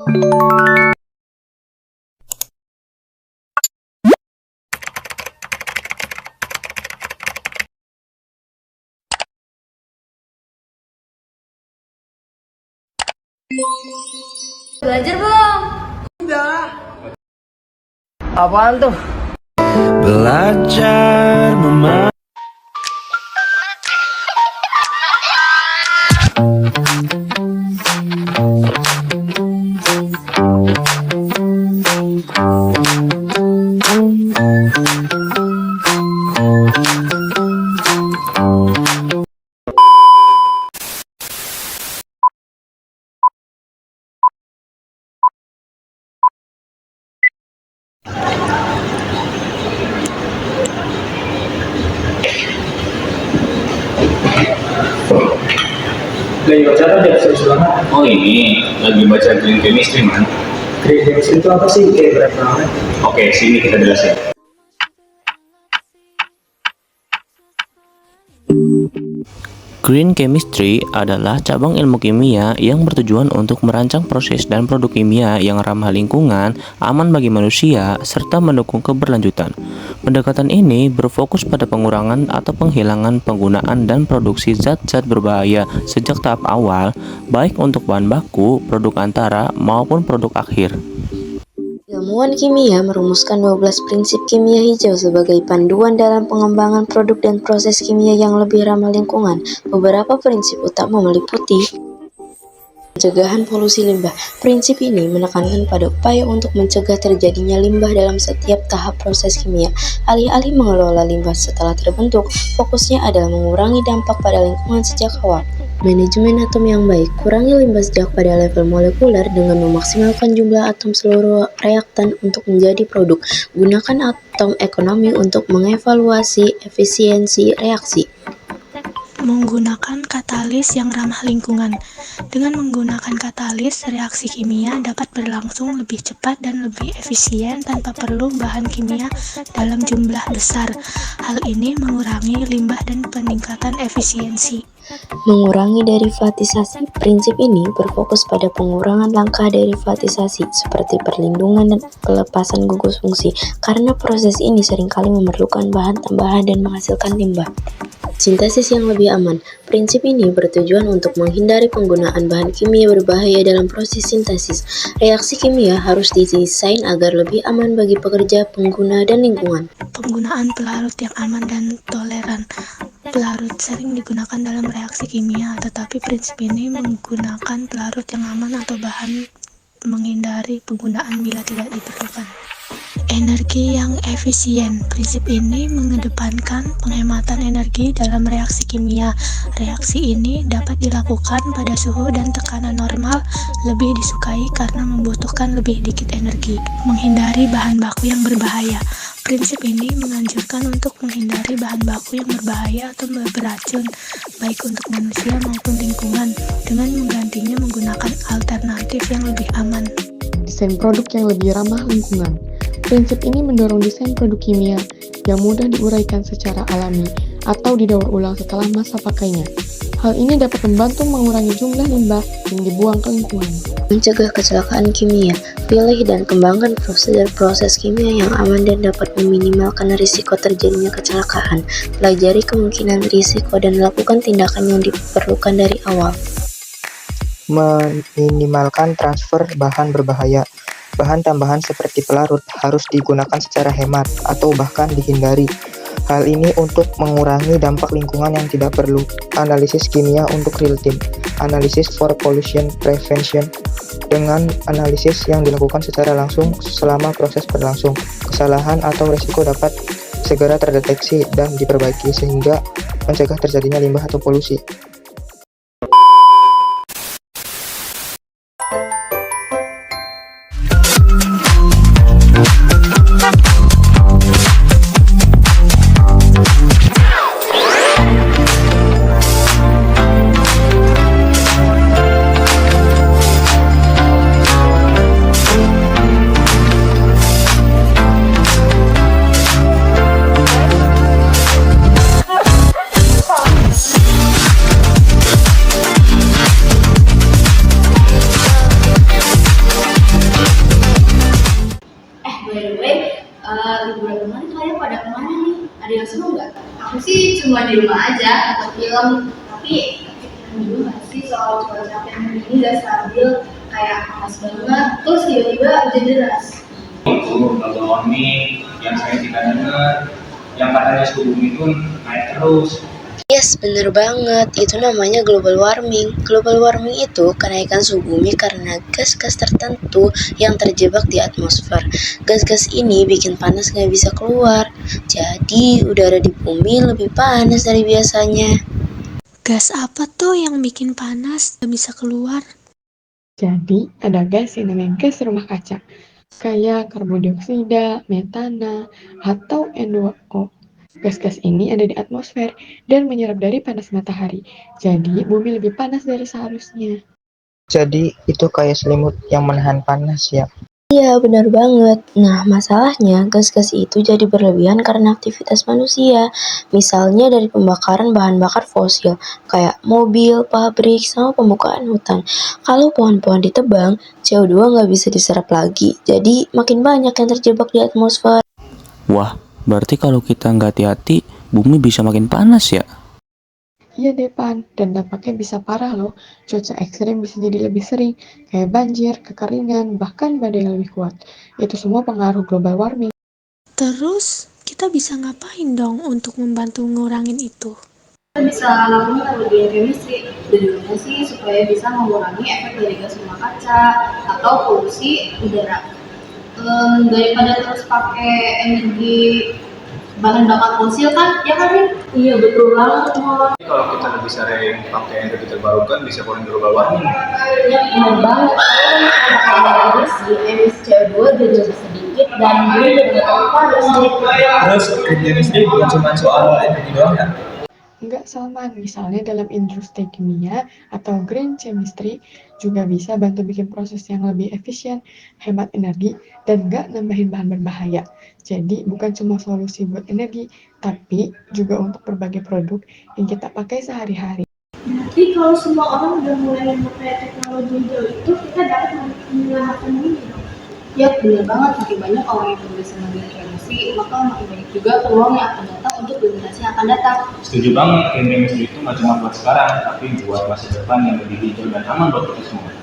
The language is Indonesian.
Belajar belum? Udah. Apaan tuh? Belajar Lagi baca apa deh? Serius banget. Oh ini, lagi baca Green Chemistry man. Green chemistry itu apa sih? Kayak berat banget. Oke, sini kita jelasin. Green Chemistry adalah cabang ilmu kimia yang bertujuan untuk merancang proses dan produk kimia yang ramah lingkungan, aman bagi manusia, serta mendukung keberlanjutan. Pendekatan ini berfokus pada pengurangan atau penghilangan penggunaan dan produksi zat-zat berbahaya sejak tahap awal, baik untuk bahan baku, produk antara, maupun produk akhir. Ilmuwan kimia merumuskan 12 prinsip kimia hijau sebagai panduan dalam pengembangan produk dan proses kimia yang lebih ramah lingkungan. Beberapa prinsip utama meliputi pencegahan polusi limbah. Prinsip ini menekankan pada upaya untuk mencegah terjadinya limbah dalam setiap tahap proses kimia. Alih-alih mengelola limbah setelah terbentuk, fokusnya adalah mengurangi dampak pada lingkungan sejak awal. Manajemen atom yang baik, kurangi limbah sejak pada level molekuler dengan memaksimalkan jumlah atom seluruh reaktan untuk menjadi produk. Gunakan atom ekonomi untuk mengevaluasi efisiensi reaksi. Menggunakan katalis yang ramah lingkungan. Dengan menggunakan katalis, reaksi kimia dapat berlangsung lebih cepat dan lebih efisien tanpa perlu bahan kimia dalam jumlah besar. Hal ini mengurangi limbah dan peningkatan efisiensi. Mengurangi derivatisasi. Prinsip ini berfokus pada pengurangan langkah derivatisasi seperti perlindungan dan pelepasan gugus fungsi, karena proses ini seringkali memerlukan bahan tambahan dan menghasilkan limbah. Sintesis yang lebih aman. Prinsip ini bertujuan untuk menghindari penggunaan bahan kimia berbahaya dalam proses sintesis. Reaksi kimia harus didesain agar lebih aman bagi pekerja, pengguna, dan lingkungan. Penggunaan pelarut yang aman dan toleran. Pelarut sering digunakan dalam reaksi kimia, tetapi prinsip ini menggunakan pelarut yang aman atau bahan menghindari penggunaan bila tidak diperlukan. Energi yang efisien. Prinsip ini mengedepankan penghematan energi dalam reaksi kimia. Reaksi ini dapat dilakukan pada suhu dan tekanan normal, lebih disukai karena membutuhkan lebih dikit energi. Menghindari bahan baku yang berbahaya. Prinsip ini menganjurkan untuk menghindari bahan baku yang berbahaya atau beracun, baik untuk manusia maupun lingkungan, dengan menggantinya menggunakan alternatif yang lebih aman. Desain produk yang lebih ramah lingkungan. Prinsip ini mendorong desain produk kimia yang mudah diuraikan secara alami atau didaur ulang setelah masa pakainya. Hal ini dapat membantu mengurangi jumlah limbah yang dibuang ke lingkungan. Mencegah kecelakaan kimia. Pilih dan kembangkan prosedur proses kimia yang aman dan dapat meminimalkan risiko terjadinya kecelakaan. Pelajari kemungkinan risiko dan lakukan tindakan yang diperlukan dari awal. Meminimalkan transfer bahan berbahaya. Bahan tambahan seperti pelarut harus digunakan secara hemat atau bahkan dihindari. Hal ini untuk mengurangi dampak lingkungan yang tidak perlu. Analisis kimia untuk real time. Analisis for pollution prevention. Dengan analisis yang dilakukan secara langsung selama proses berlangsung, kesalahan atau risiko dapat segera terdeteksi dan diperbaiki sehingga mencegah terjadinya limbah atau polusi. Liburan kemarin kalian pada kemana nih? Ada yang seru nggak? Aku sih cuma di rumah aja atau film. Tapi kepikiran juga nggak sih soal cuaca yang ini nggak stabil, kayak panas banget, terus tiba-tiba hujan deras. Itu global warming yang saya tidak dengar, yang katanya suhu bumi itu naik terus. Yes, bener banget. Itu namanya global warming. Global warming itu kenaikan suhu bumi karena gas-gas tertentu yang terjebak di atmosfer. Gas-gas ini bikin panas nggak bisa keluar. Jadi, udara di bumi lebih panas dari biasanya. Gas apa tuh yang bikin panas gak bisa keluar? Jadi, ada gas yang namanya gas rumah kaca, kayak karbon dioksida, metana, atau N2O. Gas-gas ini ada di atmosfer dan menyerap dari panas matahari. Jadi, bumi lebih panas dari seharusnya. Jadi itu kayak selimut yang menahan panas ya. Iya, benar banget. Nah, masalahnya gas-gas itu jadi berlebihan karena aktivitas manusia. Misalnya dari pembakaran bahan bakar fosil, kayak mobil, pabrik, sama pembukaan hutan. Kalau pohon-pohon ditebang, CO2 nggak bisa diserap lagi. Jadi, makin banyak yang terjebak di atmosfer. Wah, berarti kalau kita nggak hati-hati, bumi bisa makin panas ya? Iya Depan, dan dampaknya bisa parah loh. Cuaca ekstrim bisa jadi lebih sering, kayak banjir, kekeringan, bahkan badai yang lebih kuat. Itu semua pengaruh global warming. Terus, kita bisa ngapain dong untuk membantu ngurangin itu? Kita bisa lakukan teknologi chemistry, tujuannya sih supaya bisa mengurangi efek dari gas rumah kaca atau polusi udara. Daripada terus pakai energi bahan bakar fosil kan, ya kan Rin? Iya betul banget. Kalau kita lebih sering pakai energi terbarukan bisa kurangi global warming. Ya benar banget. Kalau pakai emisi CO2 jadi lebih sedikit dan bumi jadi nggak terlalu panas deh. Terus green chemistry bukan cuma soal energi doang ya? Enggak Salman, misalnya dalam industri kimia atau green chemistry juga bisa bantu bikin proses yang lebih efisien, hemat energi, dan nggak nambahin bahan berbahaya. Jadi bukan cuma solusi buat energi, tapi juga untuk berbagai produk yang kita pakai sehari-hari. Berarti kalau semua orang udah mulai memakai teknologi hijau itu, kita dapat menyelamatkan bumi dong. Ya benar banget, makin banyak orang yang peduli sama green chemistry, maka makin banyak juga peluang yang akan datang untuk generasi yang akan datang. Setuju banget, green chemistry itu nggak cuma buat sekarang, tapi buat masa depan yang lebih hijau dan aman buat kita semua.